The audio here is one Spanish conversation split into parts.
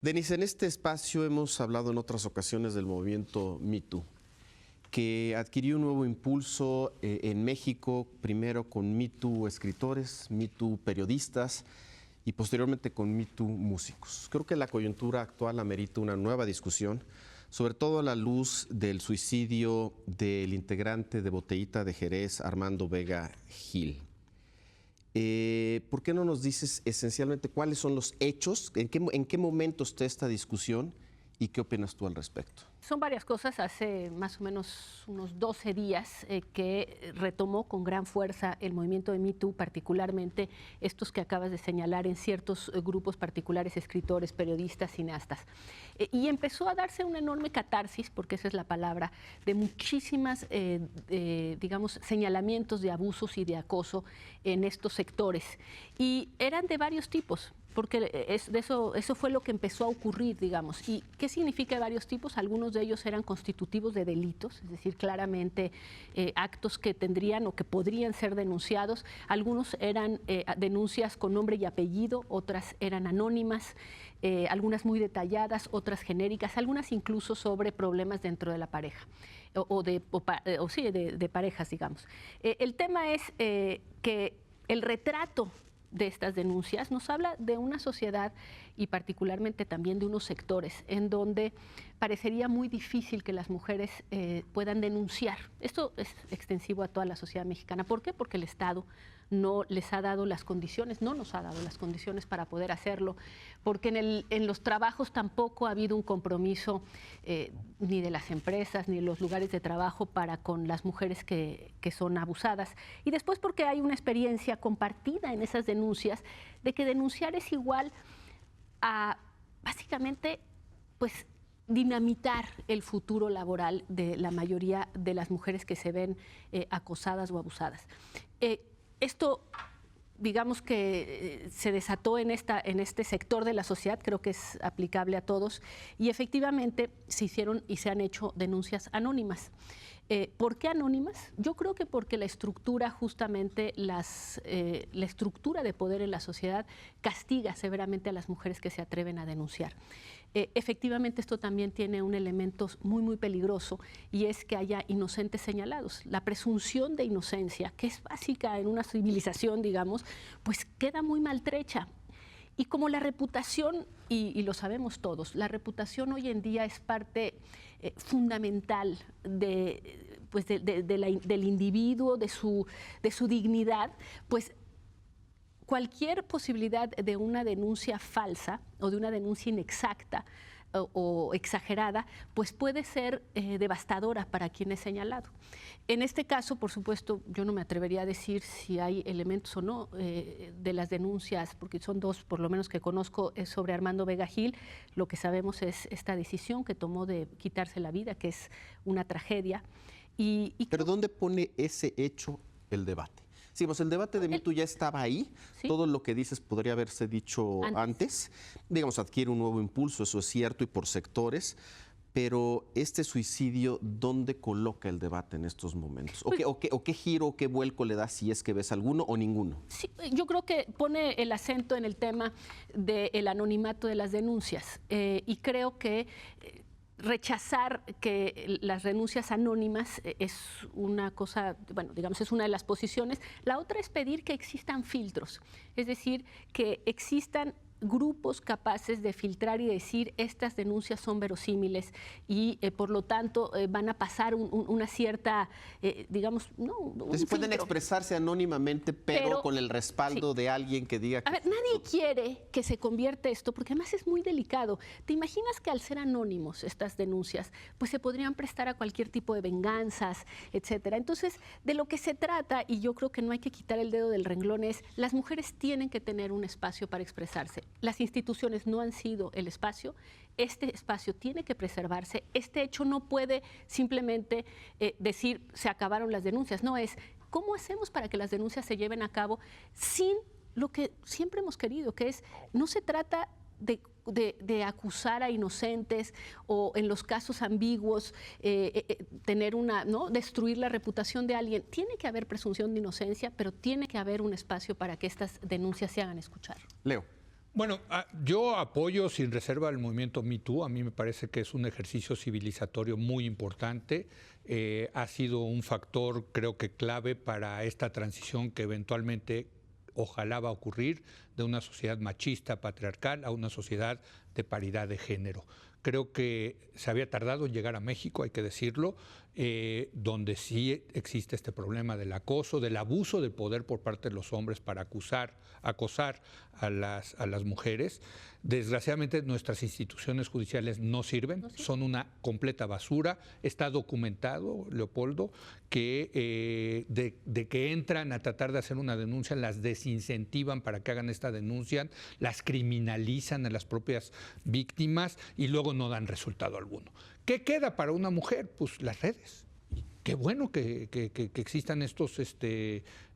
Denise, en este espacio hemos hablado en otras ocasiones del movimiento Me Too, que adquirió un nuevo impulso en México, primero con Me Too escritores, Me Too periodistas y posteriormente con Me Too músicos. Creo que la coyuntura actual amerita una nueva discusión, sobre todo a la luz del suicidio del integrante de Botellita de Jerez, Armando Vega Gil. ¿Por qué no nos dices esencialmente cuáles son los hechos, en qué momento está esta discusión y qué opinas tú al respecto? Son varias cosas. Hace más o menos unos 12 días que retomó con gran fuerza el movimiento de Me Too, particularmente estos que acabas de señalar en ciertos grupos particulares, escritores, periodistas, cineastas. Y empezó a darse una enorme catarsis, porque esa es la palabra, de muchísimas, digamos, señalamientos de abusos y de acoso en estos sectores. Y eran de varios tipos, porque eso fue lo que empezó a ocurrir, digamos. ¿Y qué significa de varios tipos? Algunos de ellos eran constitutivos de delitos, es decir, claramente actos que tendrían o que podrían ser denunciados. Algunos eran denuncias con nombre y apellido, otras eran anónimas, algunas muy detalladas, otras genéricas, algunas incluso sobre problemas dentro de la pareja, de parejas, digamos. El tema es que el retrato de estas denuncias nos habla de una sociedad y particularmente también de unos sectores en donde parecería muy difícil que las mujeres puedan denunciar. Esto es extensivo a toda la sociedad mexicana. ¿Por qué? Porque el Estado no les ha dado las condiciones, no nos ha dado las condiciones para poder hacerlo, porque en los trabajos tampoco ha habido un compromiso ni de las empresas ni de los lugares de trabajo para con las mujeres que son abusadas. Y después porque hay una experiencia compartida en esas denuncias de que denunciar es igual a básicamente pues dinamitar el futuro laboral de la mayoría de las mujeres que se ven acosadas o abusadas. Esto, digamos que se desató en este sector de la sociedad, creo que es aplicable a todos, y efectivamente se hicieron y se han hecho denuncias anónimas. ¿Por qué anónimas? Yo creo que porque la estructura, justamente la estructura de poder en la sociedad castiga severamente a las mujeres que se atreven a denunciar. Efectivamente, esto también tiene un elemento muy, muy peligroso, y es que haya inocentes señalados. La presunción de inocencia, que es básica en una civilización, digamos, pues queda muy maltrecha. Y como la reputación, y lo sabemos todos, la reputación hoy en día es parte fundamental del individuo, de su dignidad, pues cualquier posibilidad de una denuncia falsa o de una denuncia inexacta o exagerada, pues puede ser devastadora para quien es señalado. En este caso, por supuesto, yo no me atrevería a decir si hay elementos o no de las denuncias, porque son dos, por lo menos que conozco, sobre Armando Vega Gil. Lo que sabemos es esta decisión que tomó de quitarse la vida, que es una tragedia. ¿Pero dónde pone ese hecho el debate? Sí, pues el debate de Me Too ya estaba ahí, ¿sí? Todo lo que dices podría haberse dicho antes. Digamos, adquiere un nuevo impulso, eso es cierto, y por sectores, pero este suicidio, ¿dónde coloca el debate en estos momentos? ¿O qué giro, o qué vuelco le da, si es que ves alguno o ninguno? Sí, yo creo que pone el acento en el tema del anonimato de las denuncias, y creo que rechazar que las renuncias anónimas es una cosa, bueno, digamos, es una de las posiciones. La otra es pedir que existan filtros, es decir, que existan grupos capaces de filtrar y decir estas denuncias son verosímiles y por lo tanto van a pasar una cierta, digamos, no, entonces pueden expresarse anónimamente, pero con el respaldo de alguien que diga que... A ver, nadie quiere que se convierta esto, porque además es muy delicado. ¿Te imaginas que al ser anónimos estas denuncias, pues se podrían prestar a cualquier tipo de venganzas, etcétera? Entonces, de lo que se trata, y yo creo que no hay que quitar el dedo del renglón, es las mujeres tienen que tener un espacio para expresarse. Las instituciones no han sido el espacio, este espacio tiene que preservarse, este hecho no puede simplemente decir se acabaron las denuncias, no, es cómo hacemos para que las denuncias se lleven a cabo sin lo que siempre hemos querido, que es, no se trata de acusar a inocentes o en los casos ambiguos tener destruir la reputación de alguien. Tiene que haber presunción de inocencia, pero tiene que haber un espacio para que estas denuncias se hagan escuchar. Leo. Bueno, yo apoyo sin reserva el movimiento Me Too. A mí me parece que es un ejercicio civilizatorio muy importante. Ha sido un factor, creo que clave para esta transición que eventualmente ojalá va a ocurrir de una sociedad machista, patriarcal, a una sociedad de paridad de género. Creo que se había tardado en llegar a México, hay que decirlo, donde sí existe este problema del acoso, del abuso del poder por parte de los hombres para acosar a las mujeres. Desgraciadamente nuestras instituciones judiciales no sirven, son una completa basura. Está documentado, Leopoldo, que de que entran a tratar de hacer una denuncia, las desincentivan para que hagan esta denuncia, las criminalizan a las propias víctimas y luego no dan resultado alguno. ¿Qué queda para una mujer? Pues las redes. Qué bueno que existan estos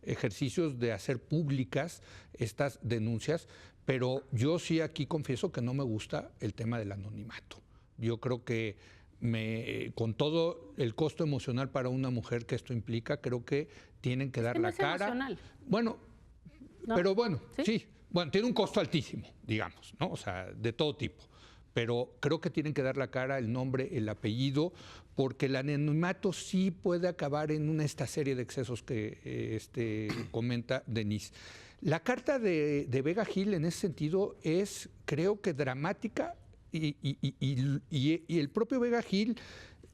ejercicios de hacer públicas estas denuncias, pero yo sí aquí confieso que no me gusta el tema del anonimato. Yo creo que con todo el costo emocional para una mujer que esto implica, creo que tienen que dar no la es cara. Emocional. Bueno, ¿no? Pero bueno, ¿Sí? Bueno, tiene un costo altísimo, digamos, ¿no? O sea, de todo tipo. Pero creo que tienen que dar la cara, el nombre, el apellido, porque el anonimato sí puede acabar en esta serie de excesos que comenta Denise. La carta de Vega Gil en ese sentido es, creo que dramática, y el propio Vega Gil,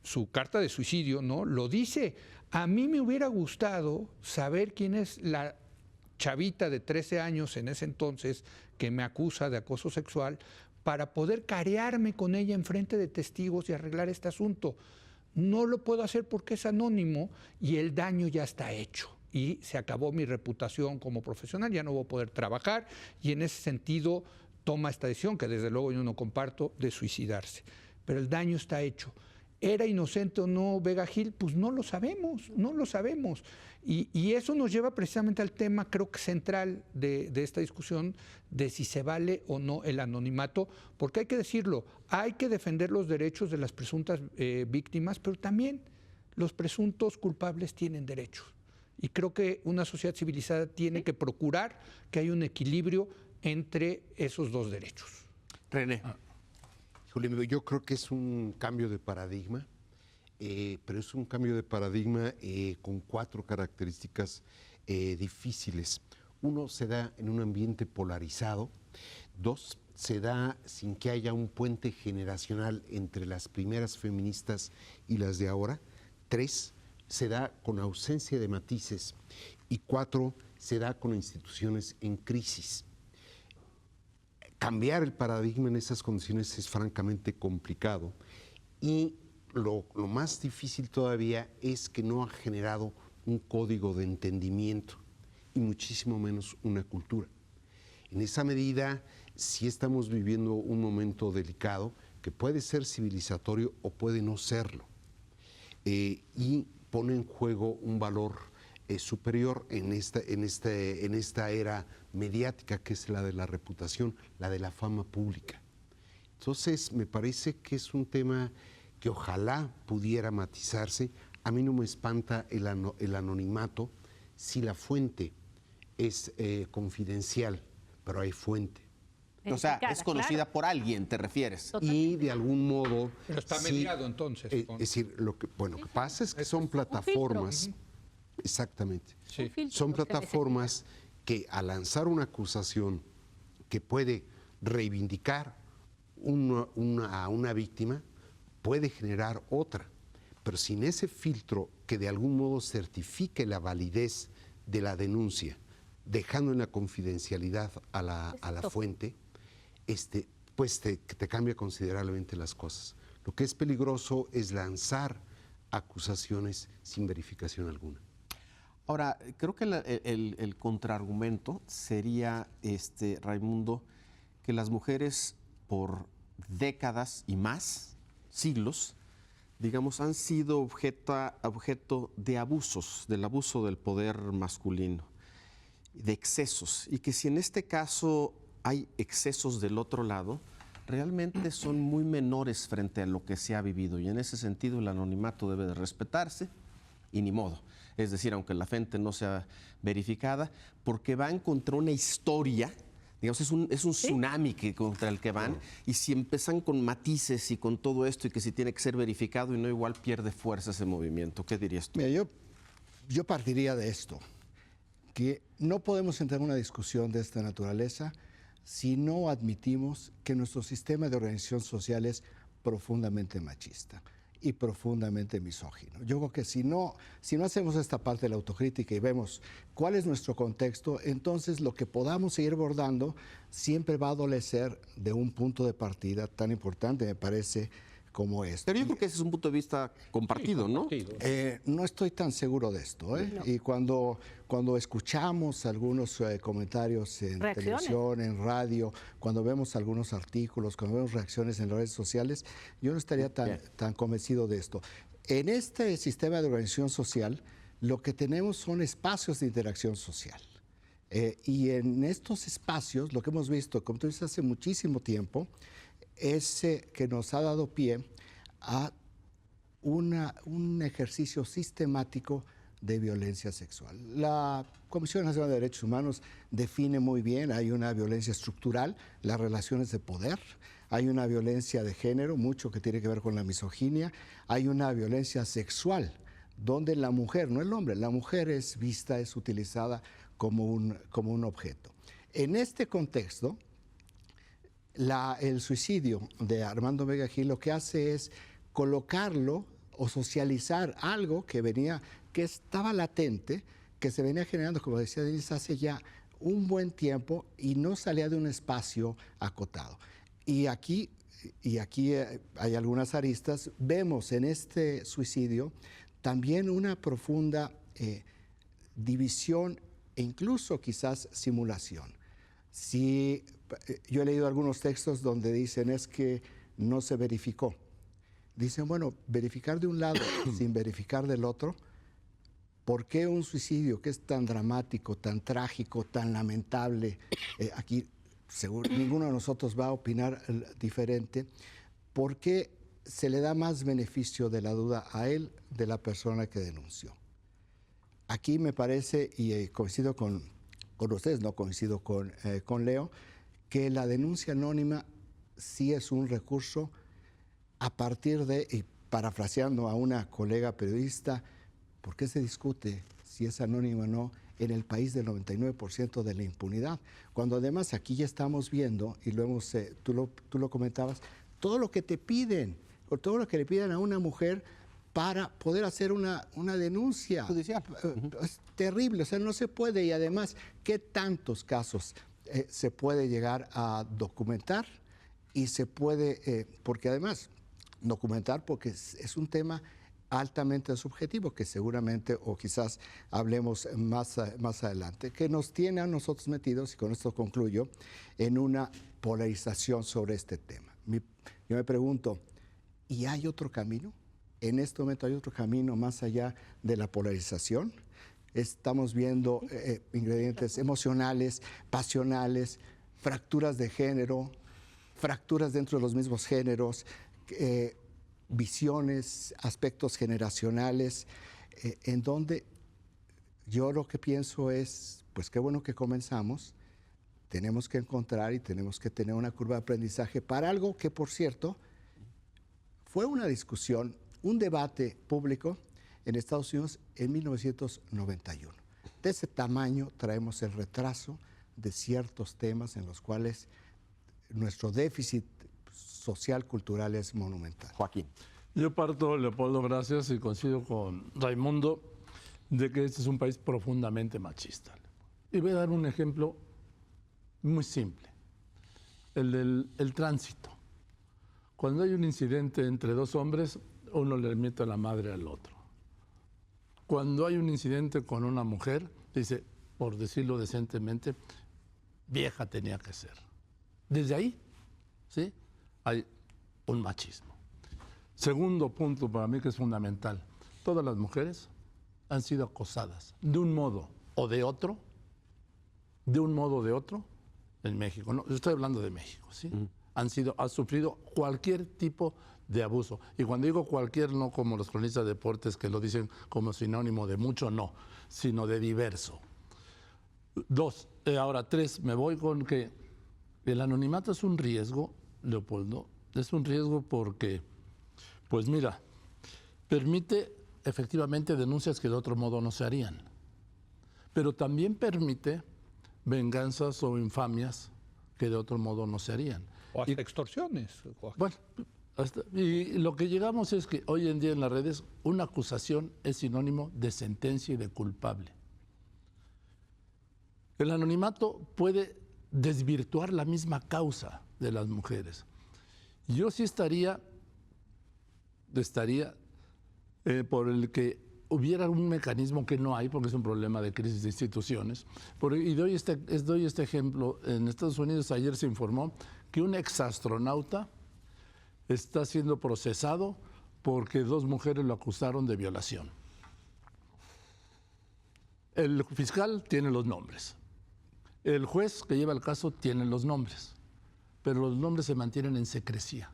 su carta de suicidio, ¿no? Lo dice. A mí me hubiera gustado saber quién es la chavita de 13 años en ese entonces que me acusa de acoso sexual para poder carearme con ella en frente de testigos y arreglar este asunto. No lo puedo hacer porque es anónimo y el daño ya está hecho. Y se acabó mi reputación como profesional, ya no voy a poder trabajar y en ese sentido toma esta decisión, que desde luego yo no comparto, de suicidarse. Pero el daño está hecho. ¿Era inocente o no Vega Gil? Pues no lo sabemos, no lo sabemos. Y eso nos lleva precisamente al tema, creo que central de esta discusión, de si se vale o no el anonimato, porque hay que decirlo, hay que defender los derechos de las presuntas víctimas, pero también los presuntos culpables tienen derechos. Y creo que una sociedad civilizada tiene que procurar que haya un equilibrio entre esos dos derechos. René. Híjole, yo creo que es un cambio de paradigma, pero es un cambio de paradigma con 4 características difíciles. 1, se da en un ambiente polarizado. 2, se da sin que haya un puente generacional entre las primeras feministas y las de ahora. 3, se da con ausencia de matices. Y 4, se da con instituciones en crisis. Cambiar el paradigma en esas condiciones es francamente complicado y lo más difícil todavía es que no ha generado un código de entendimiento y muchísimo menos una cultura. En esa medida, sí estamos viviendo un momento delicado que puede ser civilizatorio o puede no serlo, y pone en juego un valor superior en esta era mediática, que es la de la reputación, la de la fama pública. Entonces, me parece que es un tema que ojalá pudiera matizarse. A mí no me espanta el anonimato si la fuente es confidencial, pero hay fuente. O sea, es conocida por alguien, ¿te refieres? Y de algún modo... Pero está mediado entonces. Es decir, lo que pasa es que son plataformas... Exactamente. Sí. Son plataformas que al lanzar una acusación que puede reivindicar a una víctima, puede generar otra. Pero sin ese filtro que de algún modo certifique la validez de la denuncia, dejando en la confidencialidad a la fuente, pues te cambia considerablemente las cosas. Lo que es peligroso es lanzar acusaciones sin verificación alguna. Ahora, creo que el contraargumento sería, Raimundo, que las mujeres por décadas y más, siglos, digamos, han sido objeto de abusos, del abuso del poder masculino, de excesos, y que si en este caso hay excesos del otro lado, realmente son muy menores frente a lo que se ha vivido, y en ese sentido el anonimato debe de respetarse, y ni modo. Es decir, aunque la fuente no sea verificada, porque van contra una historia Digamos, es un tsunami contra el que van, y si empiezan con matices y con todo esto, y que si tiene que ser verificado y no, igual pierde fuerza ese movimiento. ¿Qué dirías tú? Mira, yo partiría de esto, que no podemos entrar en una discusión de esta naturaleza si no admitimos que nuestro sistema de organización social es profundamente machista y profundamente misógino. Yo creo que si no hacemos esta parte de la autocrítica y vemos cuál es nuestro contexto, entonces lo que podamos seguir abordando siempre va a adolecer de un punto de partida tan importante, me parece, como este. Pero yo creo que ese es un punto de vista compartido, ¿no? No estoy tan seguro de esto, ¿eh? No. Y cuando escuchamos algunos comentarios en televisión, en radio, cuando vemos algunos artículos, cuando vemos reacciones en las redes sociales, yo no estaría tan convencido de esto. En este sistema de organización social, lo que tenemos son espacios de interacción social. Y en estos espacios, lo que hemos visto, como tú dices, hace muchísimo tiempo, es que nos ha dado pie a un ejercicio sistemático de violencia sexual. La Comisión Nacional de Derechos Humanos define muy bien, hay una violencia estructural, las relaciones de poder, hay una violencia de género, mucho que tiene que ver con la misoginia, hay una violencia sexual, donde la mujer, no el hombre, la mujer es vista, es utilizada como un objeto. En este contexto, el suicidio de Armando Vega Gil lo que hace es colocarlo o socializar algo que estaba latente, que se venía generando, como decía Denise, hace ya un buen tiempo y no salía de un espacio acotado. Y aquí hay algunas aristas. Vemos en este suicidio también una profunda división e incluso quizás simulación. Si yo he leído algunos textos donde dicen es que no se verificó. Dicen, bueno, verificar de un lado sin verificar del otro. ¿Por qué un suicidio que es tan dramático, tan trágico, tan lamentable? Aquí seguro ninguno de nosotros va a opinar diferente. ¿Por qué se le da más beneficio de la duda a él de la persona que denunció? Aquí me parece, y coincido con ustedes, no coincido con Leo, que la denuncia anónima sí es un recurso a partir de, y parafraseando a una colega periodista, ¿por qué se discute si es anónima o no en el país del 99% de la impunidad? Cuando además aquí ya estamos viendo, y lo hemos, tú lo comentabas, todo lo que te piden, o todo lo que le piden a una mujer para poder hacer una denuncia judicial. Es terrible, o sea, no se puede. Y además, ¿qué tantos casos se puede llegar a documentar? Y se puede, porque además, documentar porque es un tema altamente subjetivo, que seguramente, o quizás hablemos más adelante, que nos tiene a nosotros metidos, y con esto concluyo, en una polarización sobre este tema. Yo me pregunto, ¿y hay otro camino? En este momento hay otro camino más allá de la polarización. Estamos viendo ingredientes emocionales, pasionales, fracturas de género, fracturas dentro de los mismos géneros, visiones, aspectos generacionales, en donde yo lo que pienso es, pues qué bueno que comenzamos, tenemos que encontrar y tenemos que tener una curva de aprendizaje para algo que, por cierto, fue una discusión, un debate público en Estados Unidos en 1991. De ese tamaño traemos el retraso de ciertos temas en los cuales nuestro déficit social, cultural es monumental. Joaquín. Yo parto, Leopoldo, gracias, y coincido con Raimundo de que este es un país profundamente machista. Y voy a dar un ejemplo muy simple, el tránsito. Cuando hay un incidente entre dos hombres, uno le mete a la madre al otro. Cuando hay un incidente con una mujer, dice, por decirlo decentemente, vieja tenía que ser. Desde ahí, ¿sí?, hay un machismo. Segundo punto para mí que es fundamental, todas las mujeres han sido acosadas de un modo o de otro, en México. No, yo estoy hablando de México, ¿sí? Han sufrido cualquier tipo de abuso. Y cuando digo cualquier, no como los cronistas de deportes que lo dicen como sinónimo de mucho, no, sino de diverso. Dos, ahora tres, me voy con que El anonimato es un riesgo, Leopoldo, es un riesgo porque, pues mira, permite efectivamente denuncias que de otro modo no se harían, pero también permite venganzas o infamias que de otro modo no se harían. O hasta extorsiones. Bueno, y lo que llegamos es que hoy en día en las redes una acusación es sinónimo de sentencia y de culpable. El anonimato puede desvirtuar la misma causa de las mujeres. Yo sí estaría por el que hubiera un mecanismo que no hay, porque es un problema de crisis de instituciones. Y doy este ejemplo. En Estados Unidos ayer se informó que un exastronauta está siendo procesado porque 2 mujeres lo acusaron de violación. El fiscal tiene los nombres. El juez que lleva el caso tiene los nombres, pero los nombres se mantienen en secrecía.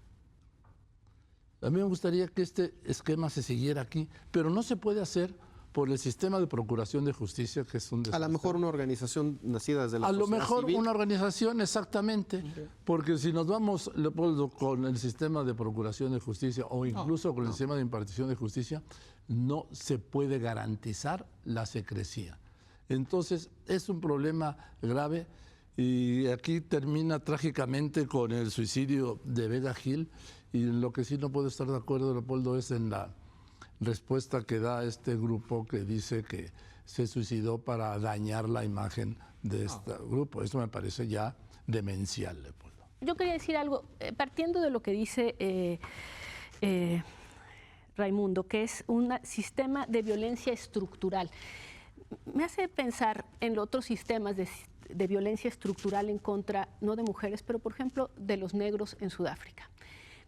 A mí me gustaría que este esquema se siguiera aquí, pero no se puede hacer por el sistema de procuración de justicia, que es un desastre. A lo mejor una organización nacida desde la sociedad A lo mejor civil. una organización, exactamente, porque si nos vamos, Leopoldo, con el sistema de procuración de justicia o incluso con el sistema de impartición de justicia, no se puede garantizar la secrecía. Entonces, es un problema grave y aquí termina trágicamente con el suicidio de Vega Gil, y lo que sí no puedo estar de acuerdo, Leopoldo, es en la respuesta que da este grupo que dice que se suicidó para dañar la imagen de este grupo. Esto me parece ya demencial, Leopoldo. Yo quería decir algo, partiendo de lo que dice Raimundo, que es un sistema de violencia estructural. Me hace pensar en otros sistemas de violencia estructural en contra, no de mujeres, pero por ejemplo de los negros en Sudáfrica.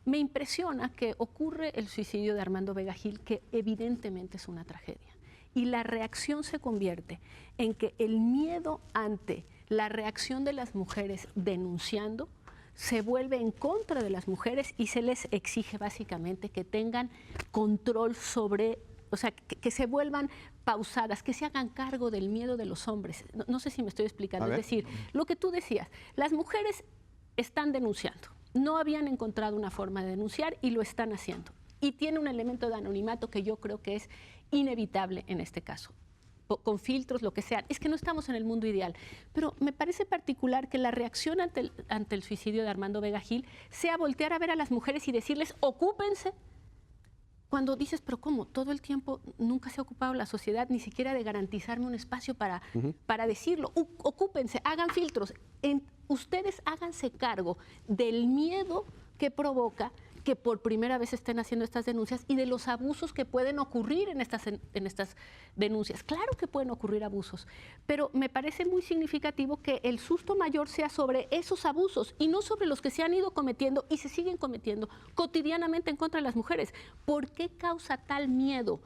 Me impresiona que ocurre el suicidio de Armando Vega Gil, que evidentemente es una tragedia. Y la reacción se convierte en que el miedo ante la reacción de las mujeres denunciando se vuelve en contra de las mujeres y se les exige básicamente que tengan control sobre, o sea, que se vuelvan pausadas, que se hagan cargo del miedo de los hombres. No sé si me estoy explicando. Es decir, lo que tú decías, las mujeres están denunciando. No habían encontrado una forma de denunciar y lo están haciendo. Y tiene un elemento de anonimato que yo creo que es inevitable en este caso. Con filtros, lo que sea. Es que no estamos en el mundo ideal. Pero me parece particular que la reacción ante el suicidio de Armando Vega Gil sea voltear a ver a las mujeres y decirles, ocúpense. Cuando dices, pero ¿cómo? Todo el tiempo nunca se ha ocupado la sociedad ni siquiera de garantizarme un espacio para decirlo. Ocúpense, hagan filtros. Ustedes háganse cargo del miedo que provoca que por primera vez estén haciendo estas denuncias y de los abusos que pueden ocurrir en estas denuncias. Claro que pueden ocurrir abusos, pero me parece muy significativo que el susto mayor sea sobre esos abusos y no sobre los que se han ido cometiendo y se siguen cometiendo cotidianamente en contra de las mujeres. ¿Por qué causa tal miedo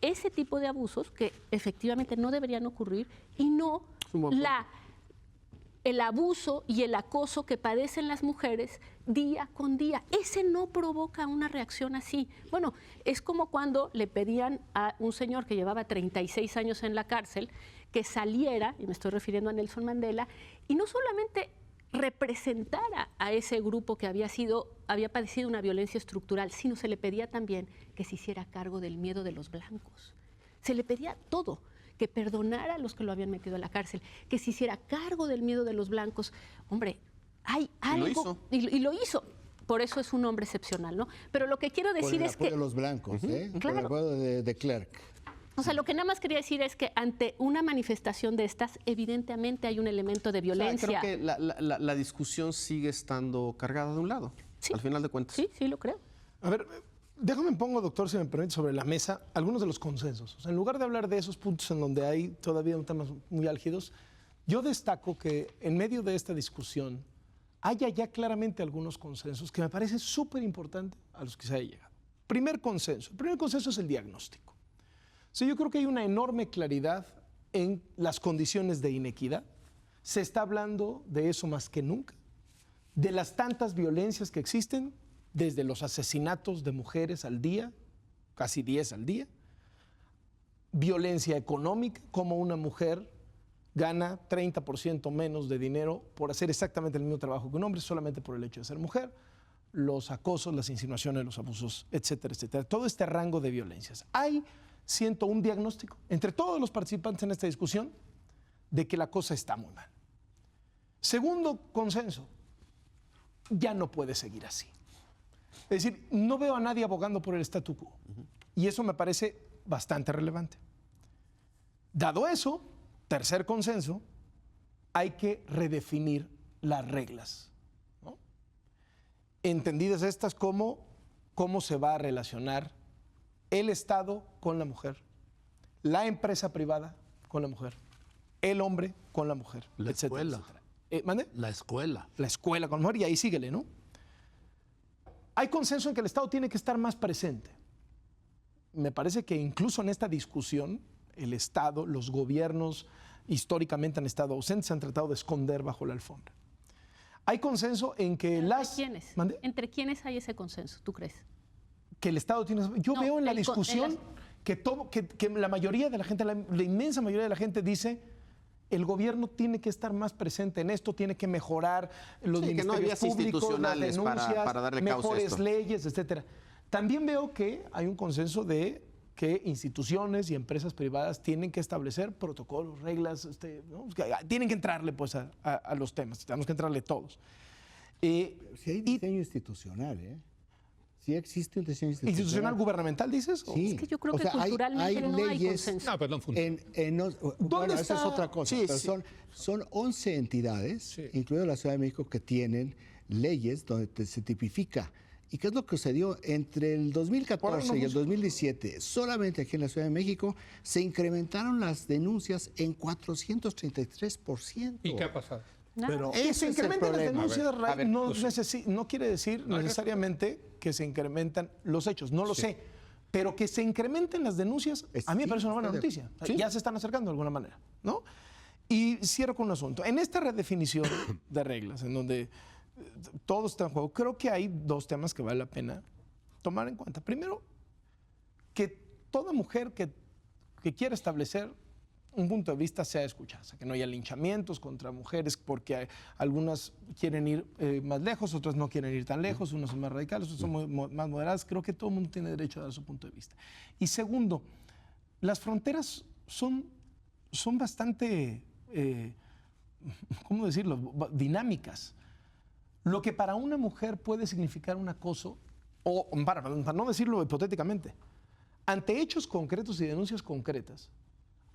ese tipo de abusos que efectivamente no deberían ocurrir y no el abuso y el acoso que padecen las mujeres día con día? Ese no provoca una reacción así. Bueno, es como cuando le pedían a un señor que llevaba 36 años en la cárcel que saliera, y me estoy refiriendo a Nelson Mandela, y no solamente representara a ese grupo que había padecido una violencia estructural, sino se le pedía también que se hiciera cargo del miedo de los blancos. Se le pedía todo, que perdonara a los que lo habían metido a la cárcel, que se hiciera cargo del miedo de los blancos. Hombre, hay algo... Y lo hizo. Por eso es un hombre excepcional, ¿no? Pero lo que quiero decir es que... Por el apoyo de los blancos, ¿eh? Claro. Por el apoyo de Klerk. O sea, lo que nada más quería decir es que ante una manifestación de estas, evidentemente hay un elemento de violencia. O sea, creo que la discusión sigue estando cargada de un lado, Sí. al final de cuentas. Sí, sí lo creo. A ver, déjame pongo, doctor, si me permite, sobre la mesa algunos de los consensos. O sea, en lugar de hablar de esos puntos en donde hay todavía temas muy álgidos, yo destaco que en medio de esta discusión haya ya claramente algunos consensos que me parece súper importante a los que se haya llegado. El primer consenso es el diagnóstico. O sea, yo creo que hay una enorme claridad en las condiciones de inequidad. Se está hablando de eso más que nunca, de las tantas violencias que existen, desde los asesinatos de mujeres al día, casi 10 al día, violencia económica, como una mujer gana 30% menos de dinero por hacer exactamente el mismo trabajo que un hombre, solamente por el hecho de ser mujer, los acosos, las insinuaciones, los abusos, etcétera, etcétera. Todo este rango de violencias. Hay, siento, un diagnóstico entre todos los participantes en esta discusión de que la cosa está muy mal. Segundo consenso, ya no puede seguir así. Es decir, no veo a nadie abogando por el statu quo. Y eso me parece bastante relevante. Dado eso, tercer consenso, hay que redefinir las reglas, ¿no? Entendidas estas como cómo se va a relacionar el Estado con la mujer, la empresa privada con la mujer, el hombre con la mujer, La etcétera, escuela. etcétera. ¿Mande? La escuela. La escuela con la mujer, y ahí síguele, ¿no? Hay consenso en que el Estado tiene que estar más presente. Me parece que incluso en esta discusión, el Estado, los gobiernos históricamente han estado ausentes, se han tratado de esconder bajo la alfombra. Hay consenso en que ¿Entre quiénes? ¿Mande? ¿Entre quiénes hay ese consenso, tú crees? Que el Estado tiene... Yo No, veo en la en discusión las- que la mayoría de la gente, la inmensa mayoría de la gente dice el gobierno tiene que estar más presente en esto, tiene que mejorar los Sí, que no hay ministerios vías públicos, las institucionales denuncias, para darle causa a mejores esto. leyes, etcétera. También veo que hay un consenso de que instituciones y empresas privadas tienen que establecer protocolos, reglas, ¿no? Tienen que entrarle pues a los temas, tenemos que entrarle todos. Si hay diseño institucional, ¿eh? Sí existe un diseño institucional. ¿Institucional gubernamental, dices? Sí. Es que yo creo O que sea, culturalmente no hay leyes consenso. No, pero no funciona. Bueno, esa está? es otra cosa. Sí, pero sí. son 11 entidades, Sí. incluida la Ciudad de México, que tienen leyes donde se tipifica. ¿Y qué es lo que sucedió? Entre el 2014 y el 2017, solamente aquí en la Ciudad de México, se incrementaron las denuncias en 433%. ¿Y qué ha pasado? Nada. Pero Que se Ese es el incrementen las problema. denuncias, Ray, a ver, no quiere decir necesariamente que se incrementan los hechos, no lo sé. Pero que se incrementen las denuncias, a mí me Sí, parece una buena está de- noticia. sí. Ya se están acercando de alguna manera, ¿no? Y cierro con un asunto. En esta redefinición de reglas, en donde todo está en juego, creo que hay dos temas que vale la pena tomar en cuenta. Primero, que toda mujer que quiera establecer un punto de vista sea escuchada, o sea, que no haya linchamientos contra mujeres porque algunas quieren ir más lejos, otras no quieren ir tan lejos, unas son más radicales, otras son más moderadas. Creo que todo el mundo tiene derecho a dar su punto de vista. Y segundo, las fronteras son bastante, ¿cómo decirlo?, dinámicas. Lo que para una mujer puede significar un acoso, o para no decirlo hipotéticamente, ante hechos concretos y denuncias concretas,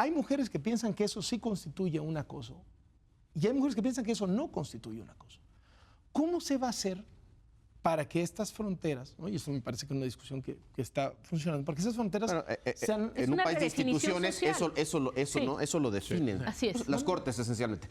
hay mujeres que piensan que eso sí constituye un acoso y hay mujeres que piensan que eso no constituye un acoso. ¿Cómo se va a hacer para que estas fronteras, ¿no? Y eso me parece que es una discusión que está funcionando, para que esas fronteras Bueno, sean... Es en un una país de redefinición instituciones social. eso Sí. lo definen. Así es. Las cortes, esencialmente.